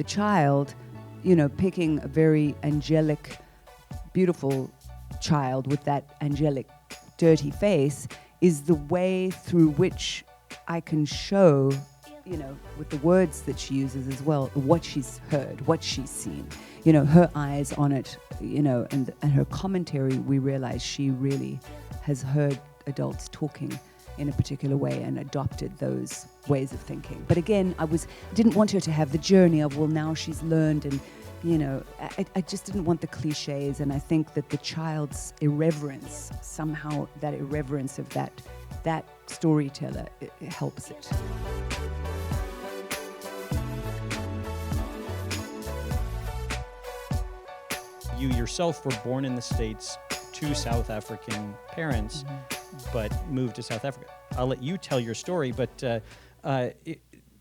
the child, picking a very angelic, beautiful child with that angelic, dirty face is the way through which I can show, with the words that she uses as well, what she's heard, what she's seen, her eyes on it, and her commentary, we realize she really has heard adults talking in a particular way and adopted those ways of thinking. But again, I didn't want her to have the journey of, well, now she's learned, and I just didn't want the cliches, and I think that the child's irreverence, somehow that irreverence of that storyteller, it helps it. You yourself were born in the States to South African parents, but moved to South Africa. I'll let you tell your story, but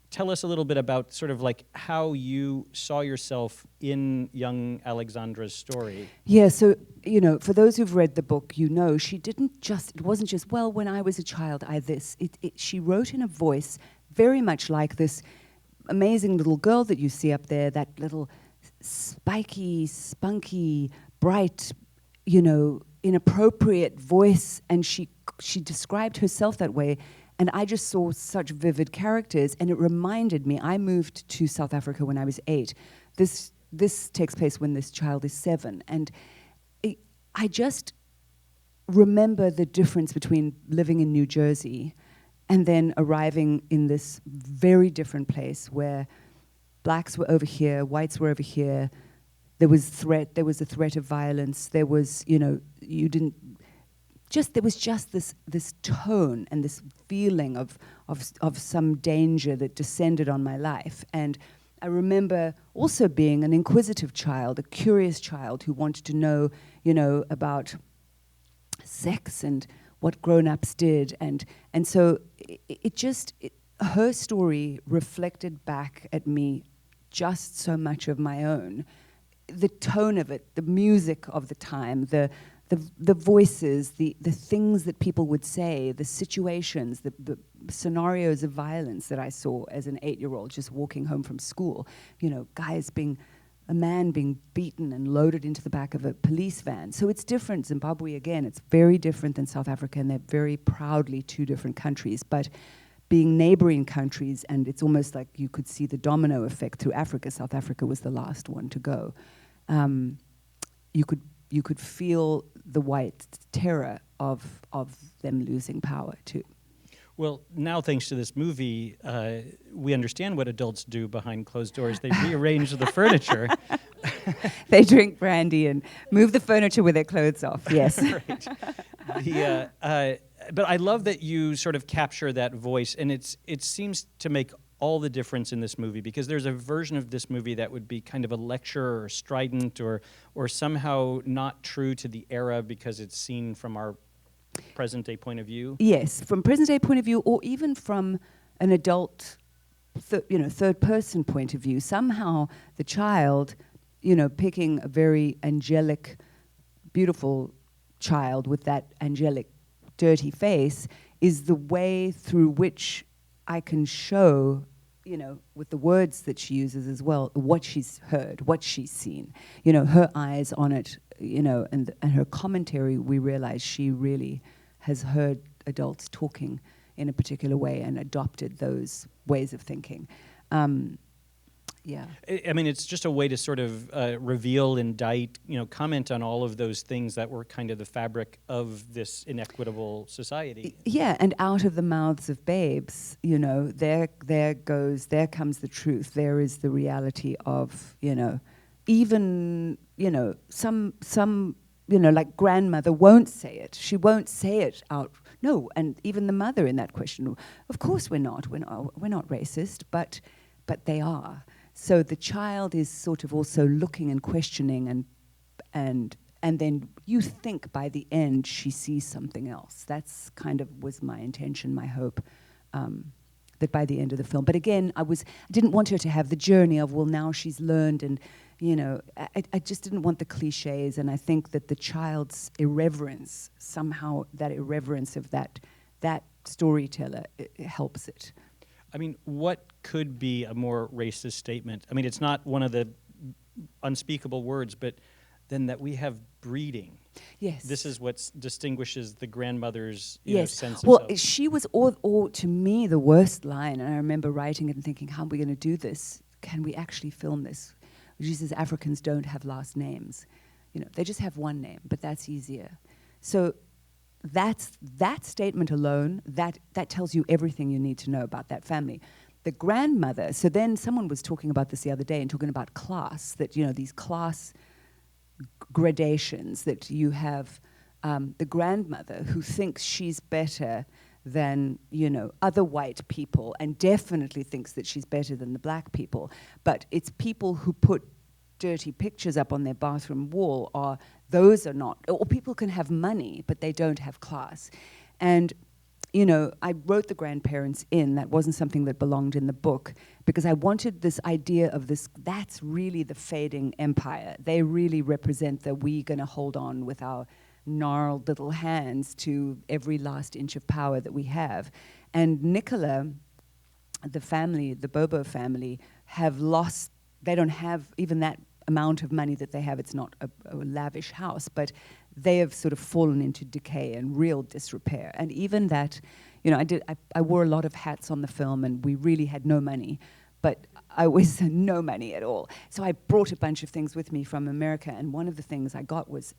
tell us a little bit about sort of like how you saw yourself in young Alexandra's story. Yeah, so, for those who've read the book, it wasn't just, well, when I was a child, she wrote in a voice very much like this amazing little girl that you see up there, that little spiky, spunky, bright, inappropriate voice, and she described herself that way, and I just saw such vivid characters, and it reminded me, I moved to South Africa when I was 8. This takes place when this child is 7, and I just remember the difference between living in New Jersey and then arriving in this very different place where blacks were over here, whites were over here. There was a threat of violence. There was, there was just this tone and this feeling of some danger that descended on my life. And I remember also being an inquisitive child, a curious child who wanted to know, about sex and what grown-ups did. And so her story reflected back at me just so much of my own. The tone of it, the music of the time, the voices, the things that people would say, the situations, the scenarios of violence that I saw as an 8-year-old just walking home from school. A man being beaten and loaded into the back of a police van. So it's different. Zimbabwe, again, it's very different than South Africa, and they're very proudly two different countries. But being neighboring countries, and it's almost like you could see the domino effect through Africa. South Africa was the last one to go. You could feel the white terror of them losing power too. Well, now thanks to this movie, we understand what adults do behind closed doors. They rearrange the furniture. They drink brandy and move the furniture with their clothes off, yes. Right. But I love that you sort of capture that voice, and it seems to make all the difference in this movie, because there's a version of this movie that would be kind of a lecture or strident or somehow not true to the era because it's seen from our present-day point of view. Yes, from present-day point of view, or even from an adult, third-person point of view. Somehow the child, picking a very angelic, beautiful child with that angelic, dirty face is the way through which I can show, with the words that she uses as well, what she's heard, what she's seen, her eyes on it, and her commentary, we realize she really has heard adults talking in a particular way and adopted those ways of thinking. Yeah. I mean, it's just a way to sort of reveal, indict, comment on all of those things that were kind of the fabric of this inequitable society. Yeah, and out of the mouths of babes, there comes the truth. There is the reality of, even, some like grandmother won't say it. She won't say it out. No, and even the mother in that question, of course we're not racist, but they are. So the child is sort of also looking and questioning, and then you think by the end she sees something else. That's kind of was my intention, my hope, that by the end of the film. But again, I didn't want her to have the journey of, well, now she's learned, and I just didn't want the cliches, and I think that the child's irreverence, somehow that irreverence of that storyteller, it helps it. I mean, what could be a more racist statement? I mean, it's not one of the unspeakable words, but then that we have breeding. Yes. This is what distinguishes the grandmother's sense well, of self. she was, all to me, the worst line. And I remember writing it and thinking, how are we going to do this? Can we actually film this? She says Africans don't have last names. They just have one name, but that's easier. So that statement alone, that tells you everything you need to know about that family. The grandmother, so then someone was talking about this the other day and talking about class, that, these class gradations, that you have the grandmother who thinks she's better than, other white people, and definitely thinks that she's better than the black people. But it's people who put dirty pictures up on their bathroom wall, or people can have money, but they don't have class. And I wrote the grandparents in. That wasn't something that belonged in the book, because I wanted this idea of this, that's really the fading empire. They really represent that we're going to hold on with our gnarled little hands to every last inch of power that we have. And Nicola, the family, the Bobo family, have lost, they don't have even that amount of money that they have. It's not a lavish house, but they have sort of fallen into decay and real disrepair. And even that, I wore a lot of hats on the film, and we really had no money, but I was no money at all. So I brought a bunch of things with me from America, and one of the things I got was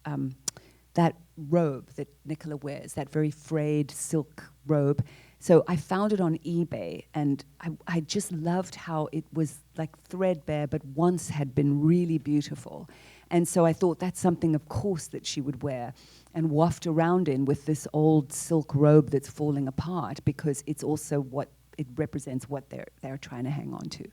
that robe that Nicola wears, that very frayed silk robe. So I found it on eBay, and I just loved how it was like threadbare, but once had been really beautiful. And so I thought that's something, of course, that she would wear and waft around in with this old silk robe that's falling apart, because it's also it represents what they're trying to hang on to.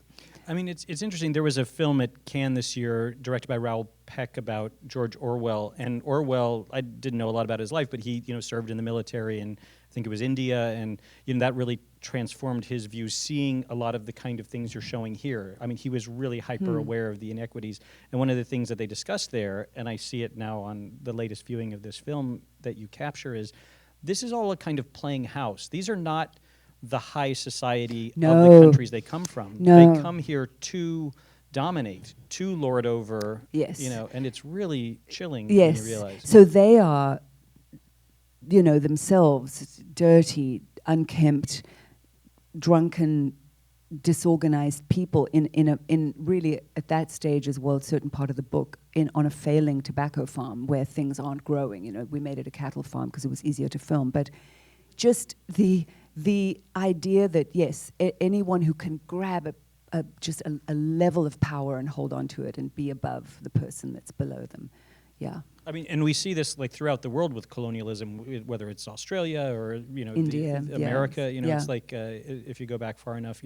I mean, it's interesting. There was a film at Cannes this year directed by Raoul Peck about George Orwell. And Orwell, I didn't know a lot about his life, but he served in the military, and I think it was India, and that really transformed his views, seeing a lot of the kind of things you're showing here. I mean, he was really hyper aware of the inequities. And one of the things that they discussed there, and I see it now on the latest viewing of this film that you capture, is this is all a kind of playing house. These are not the high society of the countries they come from. No. They come here to dominate, to lord over, yes. And it's really chilling yes. when you realize. So they are, themselves dirty, unkempt, drunken, disorganized people in really at that stage as well, a certain part of the book, on a failing tobacco farm where things aren't growing. We made it a cattle farm because it was easier to film, but just the idea that, yes, anyone who can grab just a level of power and hold on to it and be above the person that's below them. Yeah. I mean, and we see this like throughout the world with colonialism, whether it's Australia or India, America. yeah. It's like if you go back far enough,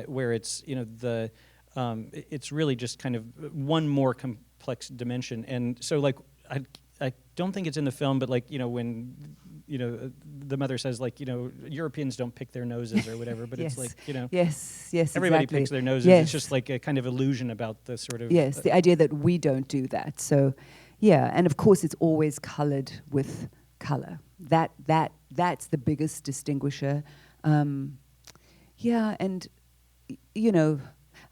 where it's it's really just kind of one more complex dimension. And so like I don't think it's in the film, but like when the mother says like Europeans don't pick their noses or whatever, but yes. it's like yes everybody exactly. picks their noses. Yes. It's just like a kind of illusion about the sort of the idea that we don't do that. So yeah, and of course it's always colored with color. That's the biggest distinguisher. And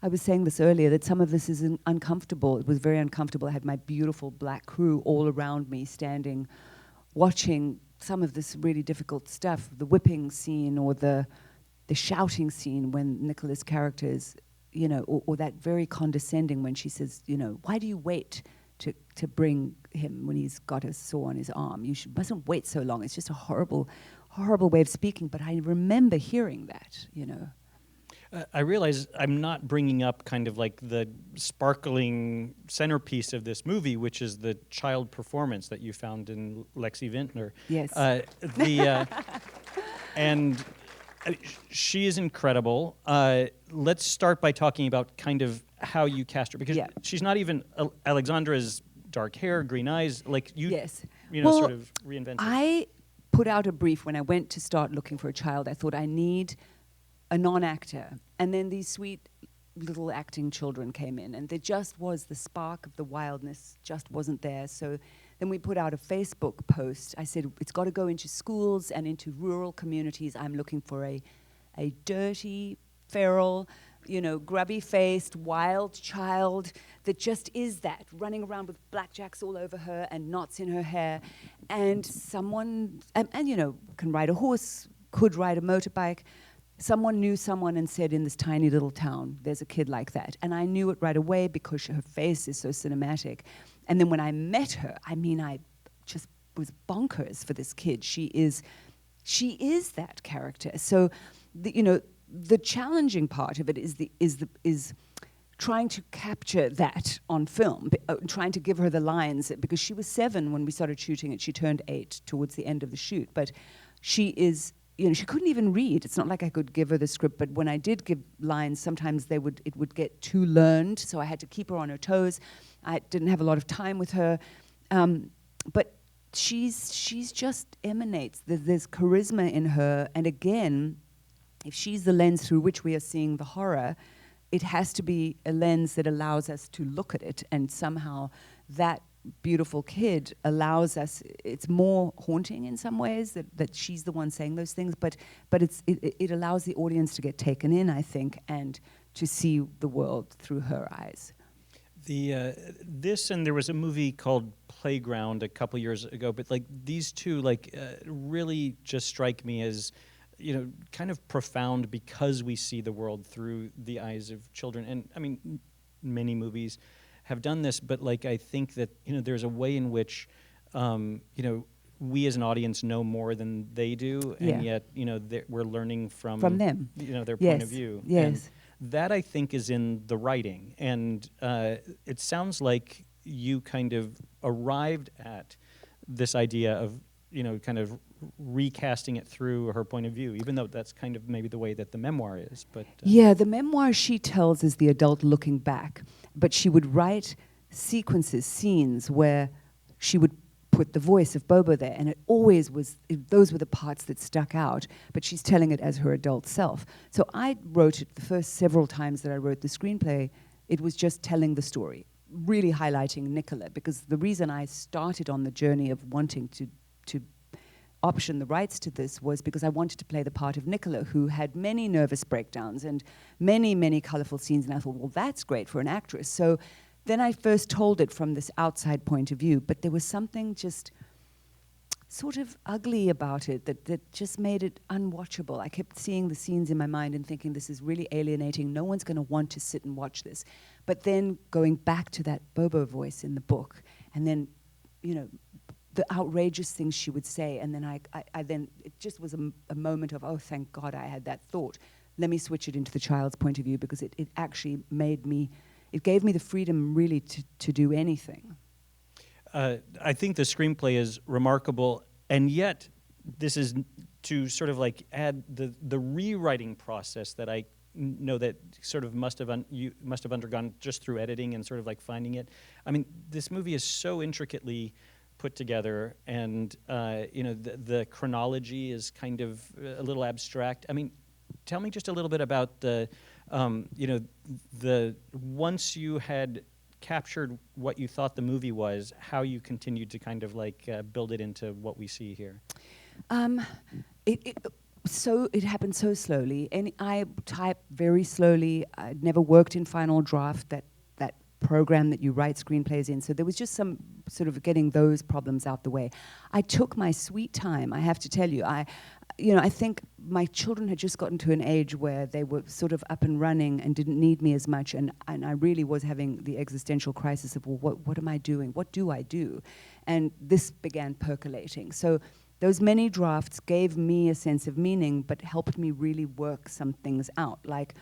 I was saying this earlier, that some of this is uncomfortable. It was very uncomfortable. I had my beautiful black crew all around me, standing, watching some of this really difficult stuff, the whipping scene or the shouting scene when Nicola's character is, or that very condescending when she says, why do you wait to bring him when he's got a sore on his arm? You mustn't wait so long. It's just a horrible, horrible way of speaking. But I remember hearing that, I realize I'm not bringing up kind of like the sparkling centerpiece of this movie, which is the child performance that you found in Lexi Vintner. Yes. And she is incredible. Let's start by talking about kind of how you cast her, because she's not even Alexandra's dark hair, green eyes, like you, sort of reinvented. I put out a brief when I went to start looking for a child. I thought I need a non-actor, and then these sweet little acting children came in, and there just was the spark of the wildness just wasn't there. So then we put out a Facebook post. I said, it's got to go into schools and into rural communities. I'm looking for a a dirty, feral, grubby-faced, wild child that just is that, running around with blackjacks all over her and knots in her hair. And someone, can ride a horse, could ride a motorbike. Someone knew someone and said, in this tiny little town, there's a kid like that. And I knew it right away because her face is so cinematic. And then when I met her, I just was bonkers for this kid. She is that character. So, the challenging part of it is trying to capture that on film, trying to give her the lines, because she was 7 when we started shooting it. She turned 8 towards the end of the shoot, but she is, she couldn't even read. It's not like I could give her the script, but when I did give lines, sometimes it would get too learned, so I had to keep her on her toes. I didn't have a lot of time with her, but she's just emanates. There's charisma in her, and again, if she's the lens through which we are seeing the horror, it has to be a lens that allows us to look at it, and somehow that beautiful kid allows us, it's more haunting in some ways that she's the one saying those things, but it allows the audience to get taken in, I think, and to see the world through her eyes. This, and there was a movie called Playground a couple years ago, but like these two really just strike me as kind of profound because we see the world through the eyes of children. And I mean, many movies have done this, but I think that, there's a way in which, we as an audience know more than they do, and yet, we're learning from them, their point of view. Yes. And that, I think, is in the writing. And it sounds like you kind of arrived at this idea of, kind of recasting it through her point of view, even though that's kind of maybe the way that the memoir is. But the memoir she tells is the adult looking back, but she would write sequences, scenes where she would put the voice of Bobo there, and it always was, those were the parts that stuck out, but she's telling it as her adult self. So I wrote it the first several times that I wrote the screenplay, it was just telling the story, really highlighting Nicola, because the reason I started on the journey of wanting to option the rights to this was because I wanted to play the part of Nicola, who had many nervous breakdowns and many, many colorful scenes, and I thought, well, that's great for an actress. So then I first told it from this outside point of view, but there was something just sort of ugly about it that just made it unwatchable. I kept seeing the scenes in my mind and thinking, this is really alienating. No one's going to want to sit and watch this. But then going back to that Bobo voice in the book, and then, the outrageous things she would say, and then I then, it just was a moment of, oh, thank God I had that thought. Let me switch it into the child's point of view, because it actually it gave me the freedom really to do anything. I think the screenplay is remarkable, and yet this is to sort of add the rewriting process that I know that sort of you must have undergone just through editing and sort of finding it. I mean, this movie is so intricately put together, and the chronology is kind of a little abstract. I mean, tell me just a little bit about the once you had captured what you thought the movie was, how you continued to kind of build it into what we see here. It happened so slowly, and I type very slowly. I'd never worked in Final Draft, that program that you write screenplays in, so there was just some sort of getting those problems out the way. I took my sweet time, I have to tell you. I think my children had just gotten to an age where they were sort of up and running and didn't need me as much, and I really was having the existential crisis of, well, what am I doing? What do I do? And this began percolating. So those many drafts gave me a sense of meaning, but helped me really work some things out, like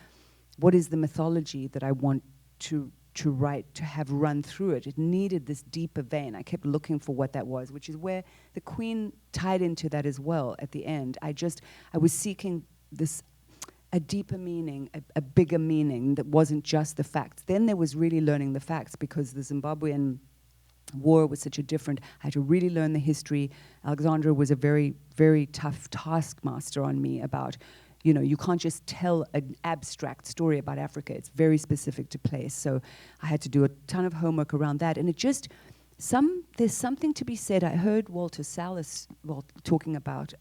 what is the mythology that I want to write, to have run through it. It needed this deeper vein. I kept looking for what that was, which is where the Queen tied into that as well at the end. I was seeking a deeper meaning, a bigger meaning that wasn't just the facts. Then there was really learning the facts, because the Zimbabwean war was such a different, I had to really learn the history. Alexandra was a very, very tough taskmaster on me about, you can't just tell an abstract story about Africa. It's very specific to place. So I had to do a ton of homework around that. And it just, there's something to be said. I heard Walter Sallis talking about,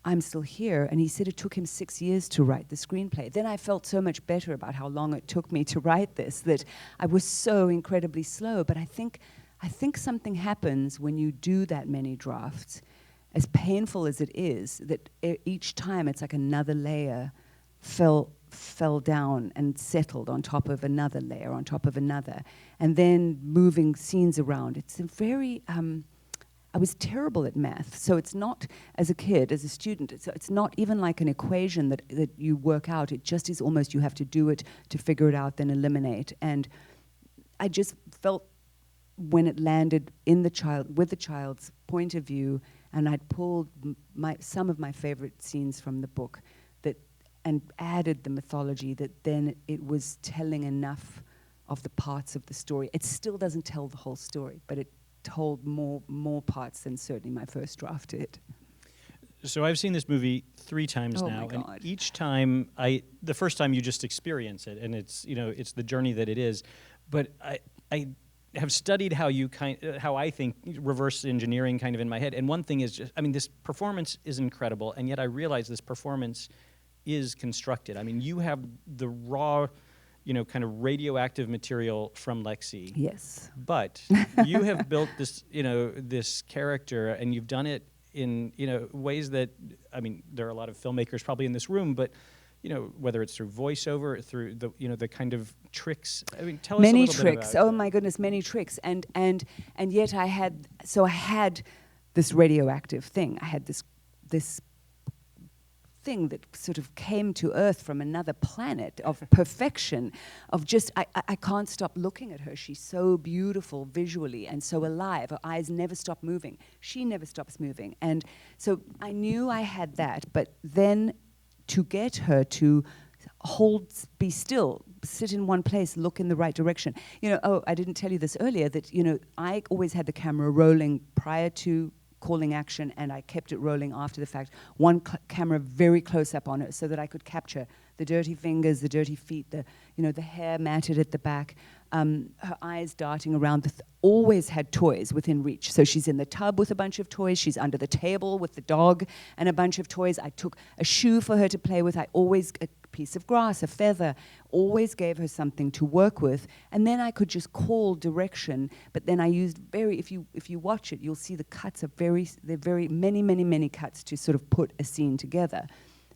I'm still here. And he said it took him 6 years to write the screenplay. Then I felt so much better about how long it took me to write this, that I was so incredibly slow. But I think something happens when you do that many drafts, as painful as it is, that each time it's like another layer fell down and settled on top of another layer, on top of another, and then moving scenes around. It's a very, I was terrible at math, so it's not, as a kid, as a student, it's not even like an equation that you work out. It just is almost, you have to do it to figure it out, then eliminate. And I just felt when it landed in the child, with the child's point of view, and I'd pulled some of my favorite scenes from the book, and added the mythology, that then it was telling enough of the parts of the story. It still doesn't tell the whole story, but it told more parts than certainly my first draft did. So I've seen this movie 3 times now, and each time the first time you just experience it, and it's the journey that it is. But I have studied how I think reverse engineering kind of in my head, and one thing is just, this performance is incredible, and yet I realize this performance is constructed. You have the raw, kind of radioactive material from Lexi. Yes. But you have built this, this character, and you've done it in, ways that, there are a lot of filmmakers probably in this room, but, whether it's through voiceover, through the, the kind of tricks. Tell us a little bit about many tricks. Oh my goodness, many tricks. And yet I had this radioactive thing. I had this thing that sort of came to Earth from another planet of perfection, of just, I can't stop looking at her. She's so beautiful visually and so alive. Her eyes never stop moving. She never stops moving. And so I knew I had that, but then to get her to be still, sit in one place, look in the right direction. I didn't tell you this earlier, that, I always had the camera rolling prior to calling action, and I kept it rolling after the fact. One camera very close up on her, so that I could capture the dirty fingers, the dirty feet, the hair matted at the back, her eyes darting around. Always had toys within reach. So she's in the tub with a bunch of toys. She's under the table with the dog and a bunch of toys. I took a shoe for her to play with. A piece of grass, a feather, always gave her something to work with. And then I could just call direction. But then I used if you watch it, you'll see the cuts are they're very many cuts to sort of put a scene together.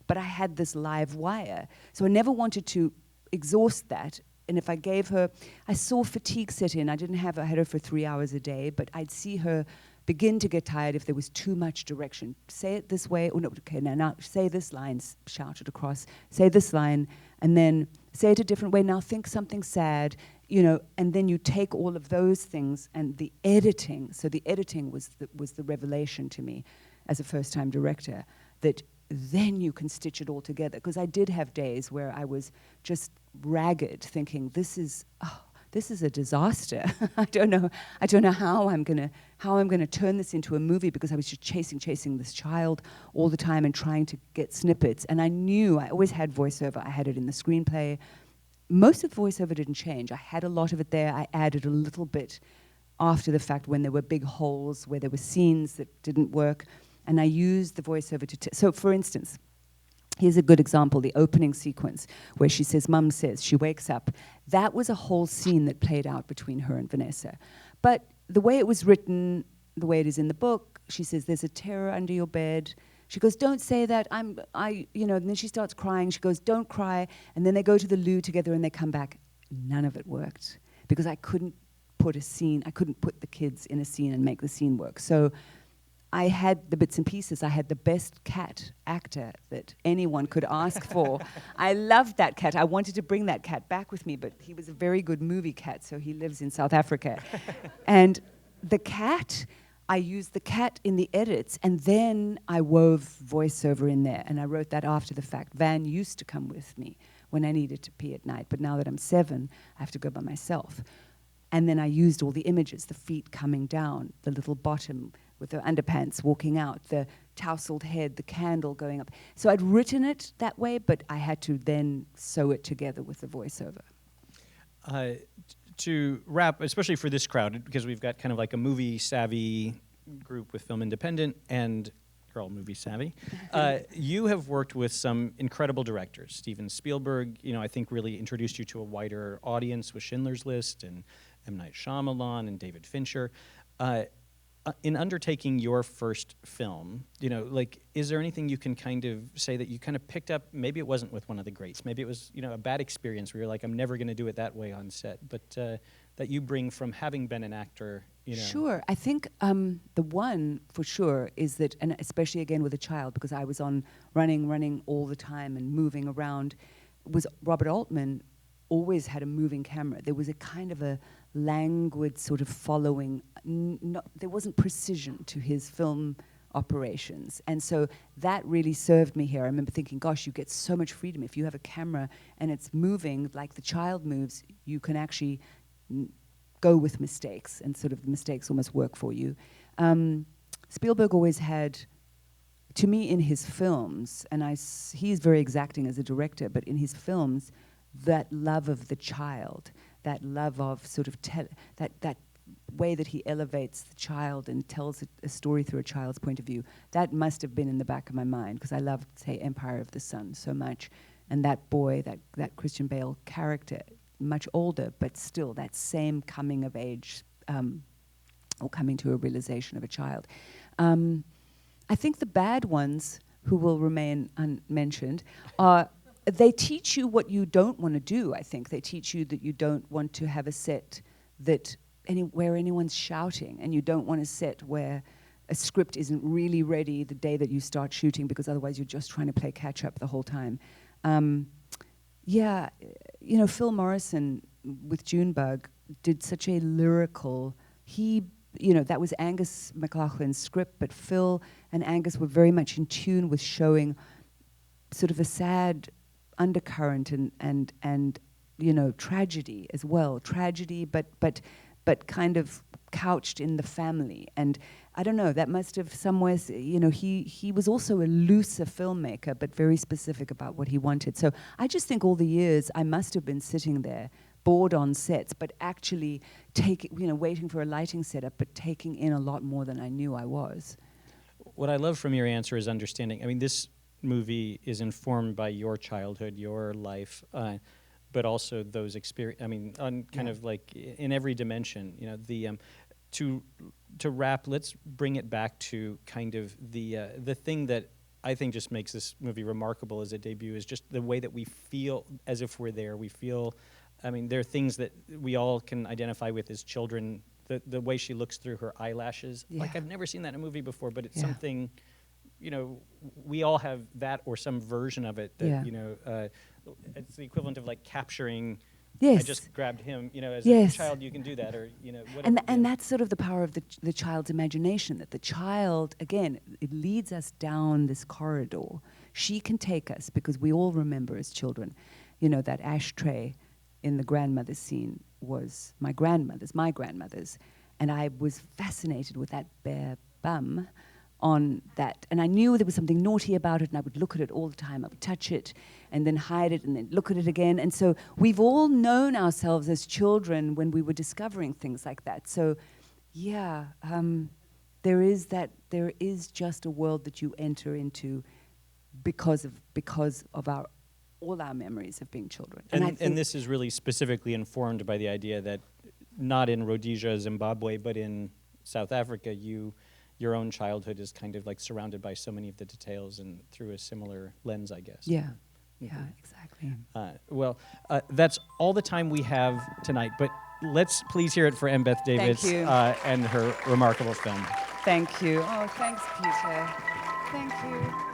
But I had this live wire. So I never wanted to exhaust that. And if I gave her, I saw fatigue set in. I had her for 3 hours a day, but I'd see her begin to get tired if there was too much direction. Say it this way, now say this line, shout it across, say this line, and then say it a different way. Now think something sad, and then you take all of those things and the editing. So the editing was the revelation to me as a first-time director, that then you can stitch it all together. Because I did have days where I was just ragged, thinking, this is a disaster. I don't know how I'm gonna turn this into a movie, because I was just chasing this child all the time and trying to get snippets. And I knew I always had voiceover. I had it in the screenplay. Most of the voiceover didn't change. I had a lot of it there. I added a little bit after the fact when there were big holes, where there were scenes that didn't work. And I used the voiceover so for instance, here's a good example, the opening sequence where she says, Mum says, she wakes up. That was a whole scene that played out between her and Vanessa. But the way it was written, the way it is in the book, she says, there's a terror under your bed. She goes, don't say that, and then she starts crying. She goes, don't cry. And then they go to the loo together and they come back. None of it worked, because I couldn't put the kids in a scene and make the scene work. So I had the bits and pieces. I had the best cat actor that anyone could ask for. I loved that cat. I wanted to bring that cat back with me, but he was a very good movie cat, so he lives in South Africa. And the cat, I used the cat in the edits, and then I wove voiceover in there, and I wrote that after the fact. Van used to come with me when I needed to pee at night, but now that I'm 7, I have to go by myself. And then I used all the images, the feet coming down, the little bottom with her underpants walking out, the tousled head, the candle going up. So I'd written it that way, but I had to then sew it together with the voiceover. To wrap, especially for this crowd, because we've got kind of like a movie-savvy group with Film Independent and You're all movie savvy. You have worked with some incredible directors. Steven Spielberg, I think really introduced you to a wider audience with Schindler's List and M. Night Shyamalan and David Fincher. In undertaking your first film, is there anything you can kind of say that you kind of picked up? Maybe it wasn't with one of the greats. Maybe it was, a bad experience where you're like, I'm never going to do it that way on set. But that you bring from having been an actor, Sure. I think the one for sure is that, and especially again with a child, because I was on running all the time and moving around, was Robert Altman always had a moving camera. There was a kind of a languid sort of following. There wasn't precision to his film operations. And so that really served me here. I remember thinking, gosh, you get so much freedom. If you have a camera and it's moving like the child moves, you can actually go with mistakes, and sort of the mistakes almost work for you. Spielberg always had, to me in his films, and he's very exacting as a director, but in his films, that love of the child, that love of sort of that way that he elevates the child and tells a story through a child's point of view, that must have been in the back of my mind, because I loved, say, Empire of the Sun so much, and that boy, that Christian Bale character, much older, but still that same coming of age, or coming to a realization of a child. I think the bad ones, who will remain unmentioned, are they teach you what you don't want to do. I think they teach you that you don't want to have a set where anyone's shouting, and you don't want a set where a script isn't really ready the day that you start shooting, because otherwise you're just trying to play catch up the whole time. Phil Morrison with Junebug did such a lyrical, that was Angus MacLachlan's script, but Phil and Angus were very much in tune with showing sort of a sad undercurrent and tragedy as well. Tragedy, but kind of couched in the family. And I don't know, that must have somewhere, he was also a looser filmmaker, but very specific about what he wanted. So I just think all the years I must have been sitting there, bored on sets, but actually waiting for a lighting setup, but taking in a lot more than I knew I was. What I love from your answer is understanding. I mean, this movie is informed by your childhood, your life, but also those experience. I mean, on kind of like in every dimension. To wrap, let's bring it back to kind of the thing that I think just makes this movie remarkable as a debut is just the way that we feel as if we're there. We feel, I mean, there are things that we all can identify with as children. The way she looks through her eyelashes, like I've never seen that in a movie before, but it's something, we all have that or some version of it that, it's the equivalent of like capturing. Yes. I just grabbed him, as a child you can do that, or, whatever. And that's sort of the power of the child's imagination, that the child, again, it leads us down this corridor. She can take us, because we all remember as children, that ashtray in the grandmother's scene was my grandmother's, and I was fascinated with that bare bum on that, and I knew there was something naughty about it, and I would look at it all the time. I would touch it and then hide it and then look at it again. And so we've all known ourselves as children when we were discovering things like that. So there is just a world that you enter into because of all our memories of being children. And this is really specifically informed by the idea that not in Rhodesia, Zimbabwe, but in South Africa, your own childhood is kind of like surrounded by so many of the details and through a similar lens, I guess. Yeah, exactly. That's all the time we have tonight, but let's please hear it for Embeth Davidtz and her remarkable film. Thank you. Oh, thanks, Peter. Thank you.